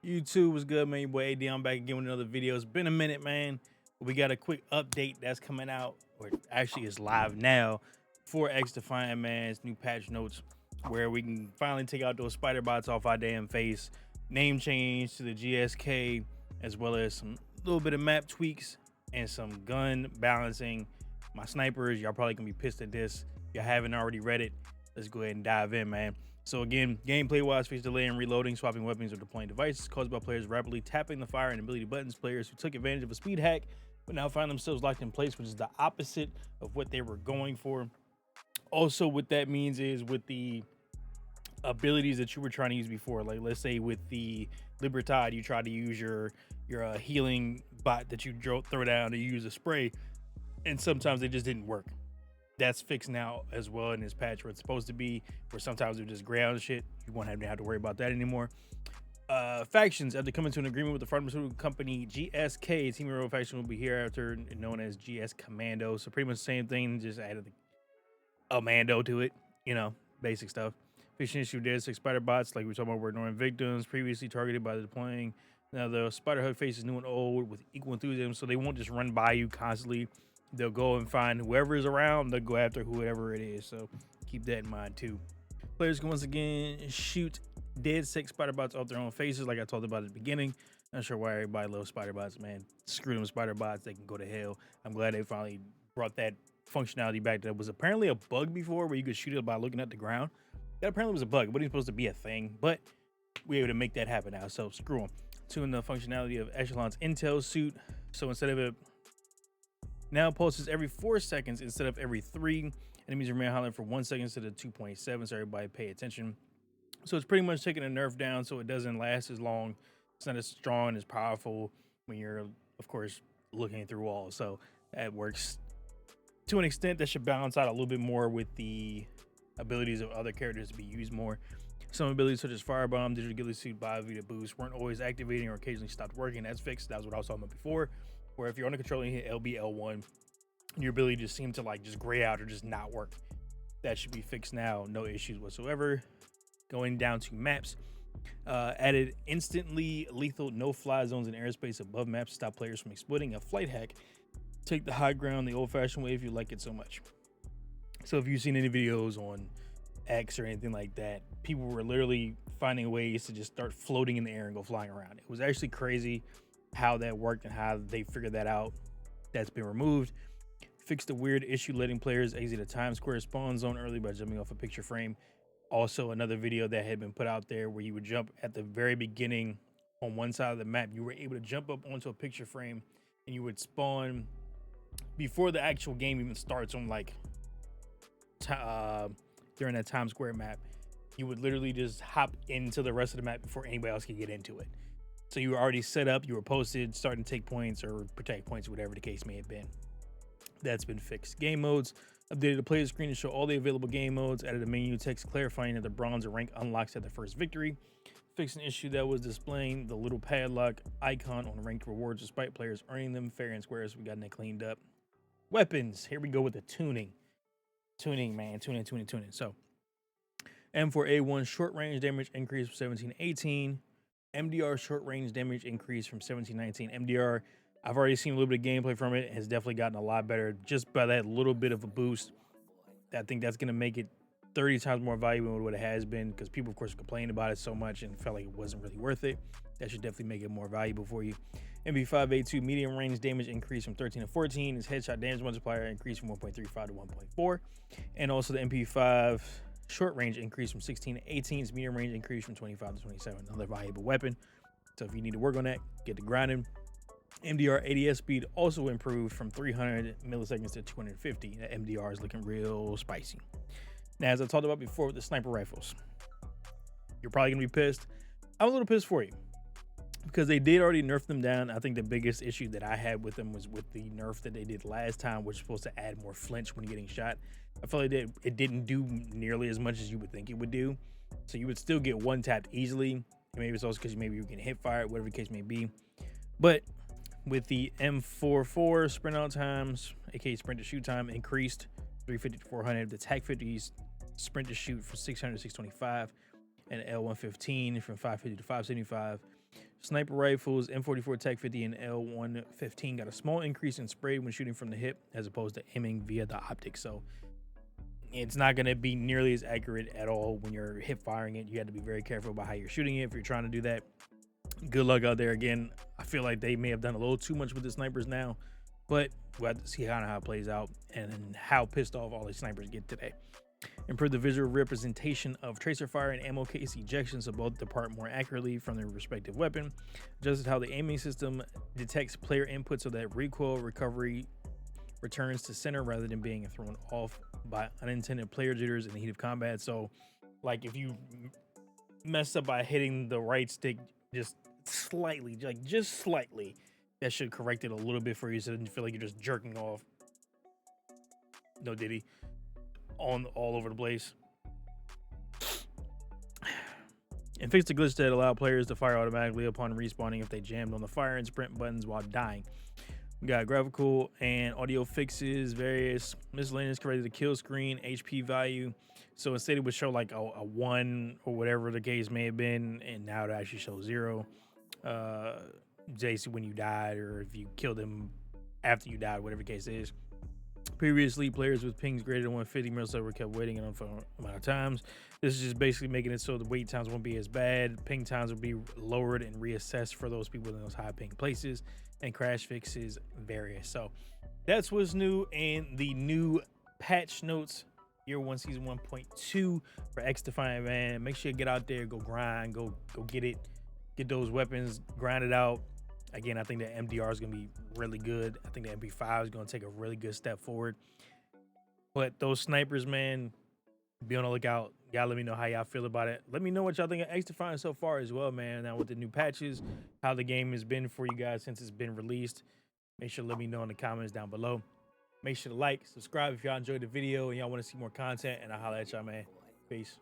YouTube was good, man. Your boy AD, I'm back again with another video. It's been a minute, man. We got a quick update that's coming out, or actually is live now for XDefiant, man. It's new patch notes where we can finally take out those spider bots off our damn face. Name change to the GSK, as well as some little bit of map tweaks and some gun balancing. My snipers, y'all probably gonna be pissed at this. If you haven't already read it, let's go ahead and dive in, man. So again, gameplay-wise, face delay and reloading, swapping weapons or deploying devices caused by players rapidly tapping the fire and ability buttons. Players who took advantage of a speed hack but now find themselves locked in place, which is the opposite of what they were going for. Also, what that means is with the abilities that you were trying to use before, like let's say with the Libertad, you try to use your healing bot that you throw down to use a spray, and sometimes they just didn't work. That's fixed now as well in this patch where it's supposed to be, where sometimes they're just gray out and shit. You won't have to worry about that anymore. Factions, after coming to an agreement with the pharmaceutical company GSK, Team Hero faction will be hereafter known as GS Commando. So pretty much the same thing, just added a Mando to it, you know, basic stuff. Fixing issue dead 6 spider bots, like we were talking about, were ignoring victims previously targeted by the deploying. Now the spider hug faces new and old with equal enthusiasm, so they won't just run by you constantly. They'll go and find whoever is around. They'll go after whoever it is. So keep that in mind too. Players can once again shoot dead 6 spider bots off their own faces, like I talked about at the beginning. Not sure why everybody loves spider bots, man. Screw them spider bots. They can go to hell. I'm glad they finally brought that functionality back. That was apparently a bug before where you could shoot it by looking at the ground. That apparently was a bug. It wasn't supposed to be a thing, but we're able to make that happen now. So screw them. Tune the functionality of Echelon's Intel suit. So instead of it now pulses every 4 seconds instead of every 3. Enemies remain highlighted for 1 second instead of 2.7, so everybody pay attention. So it's pretty much taking a nerf down so it doesn't last as long. It's not as strong and as powerful when you're, of course, looking through walls. So that works to an extent. That should balance out a little bit more with the abilities of other characters to be used more. Some abilities such as Firebomb, Digital Ghillie Suit, Biovita Boost weren't always activating or occasionally stopped working. That's fixed. That was what I was talking about before, where if you're on a controller and you hit LB, L1, your ability just seemed to like just gray out or just not work. That should be fixed now. No issues whatsoever. Going down to maps, added instantly lethal no-fly zones in airspace above maps to stop players from exploiting a flight hack. Take the high ground the old-fashioned way if you like it so much. So if you've seen any videos on X or anything like that, people were literally finding ways to just start floating in the air and go flying around. It was actually crazy how that worked and how they figured that out. That's been removed. Fixed the weird issue letting players exit a Times Square spawn zone early by jumping off a picture frame. Also, another video that had been put out there where you would jump at the very beginning on one side of the map. You were able to jump up onto a picture frame and you would spawn before the actual game even starts on like during that Times Square map. You would literally just hop into the rest of the map before anybody else could get into it. So you were already set up, you were posted, starting to take points or protect points, whatever the case may have been. That's been fixed. Game modes, updated the player screen to show all the available game modes, added a menu text clarifying that the bronze or rank unlocks at the first victory. Fixed an issue that was displaying the little padlock icon on ranked rewards despite players earning them fair and square, so we got that cleaned up. Weapons, here we go with the tuning. Tuning, man, tuning. So M4A1 short range damage increase from 1718. MDR short range damage increase from 1719. MDR, I've already seen a little bit of gameplay from it. It has definitely gotten a lot better just by that little bit of a boost. I think that's going to make it 30 times more valuable than what it has been, because people, of course, complained about it so much and felt like it wasn't really worth it. That should definitely make it more valuable for you. MP5A2 medium range damage increase from 13 to 14. Its headshot damage multiplier increased from 1.35 to 1.4. And also the MP5 short range increase from 16 to 18. Its medium range increase from 25 to 27. Another valuable weapon. So if you need to work on that, get to grinding. MDR ADS speed also improved from 300 milliseconds to 250. That MDR is looking real spicy. Now, as I talked about before with the sniper rifles, you're probably gonna be pissed. I'm a little pissed for you because they did already nerf them down. I think the biggest issue that I had with them was with the nerf that they did last time, which was supposed to add more flinch when getting shot. I feel like it didn't do nearly as much as you would think it would do. So you would still get one tapped easily. And maybe it's also because maybe you can hip fire, whatever the case may be. But with the M44 sprint out times, aka sprint to shoot time, increased 350 to 400. The TAC 50s sprint to shoot from 600 to 625, and L115 from 550 to 575. Sniper rifles, M44 Tech 50 and L115 got a small increase in spray when shooting from the hip as opposed to aiming via the optics. So it's not going to be nearly as accurate at all when you're hip firing it. You have to be very careful about how you're shooting it if you're trying to do that. Good luck out there. Again, I feel like they may have done a little too much with the snipers now, but we'll have to see how it plays out and how pissed off all the snipers get today. Improve the visual representation of tracer fire and ammo case ejections so both depart more accurately from their respective weapon. Adjusted how the aiming system detects player input so that recoil recovery returns to center rather than being thrown off by unintended player jitters in the heat of combat. So, like if you mess up by hitting the right stick just slightly, like just slightly, that should correct it a little bit for you so that you feel like you're just jerking off. No diddy. On all over the place. And fix the glitch that allow players to fire automatically upon respawning if they jammed on the fire and sprint buttons while dying. We got graphical and audio fixes, various miscellaneous corrected the kill screen, HP value. So instead it would show like a 1 or whatever the case may have been, and now it actually shows 0. Basically when you died or if you killed them after you died, whatever the case is. Previously, players with pings greater than 150 milliseconds were kept waiting an unfound amount of times. This is just basically making it so the wait times won't be as bad. Ping times will be lowered and reassessed for those people in those high ping places, and crash fixes various. So that's what's new in the new patch notes, year 1, season 1.2 for XDefiant, man. Make sure you get out there, go grind, go get it, get those weapons, grind it out. Again, I think the MDR is going to be really good. I think the MP5 is going to take a really good step forward. But those snipers, man, be on the lookout. Y'all let me know how y'all feel about it. Let me know what y'all think of XDefiant so far as well, man. Now with the new patches, how the game has been for you guys since it's been released. Make sure to let me know in the comments down below. Make sure to like, subscribe if y'all enjoyed the video and y'all want to see more content. And I'll holler at y'all, man. Peace.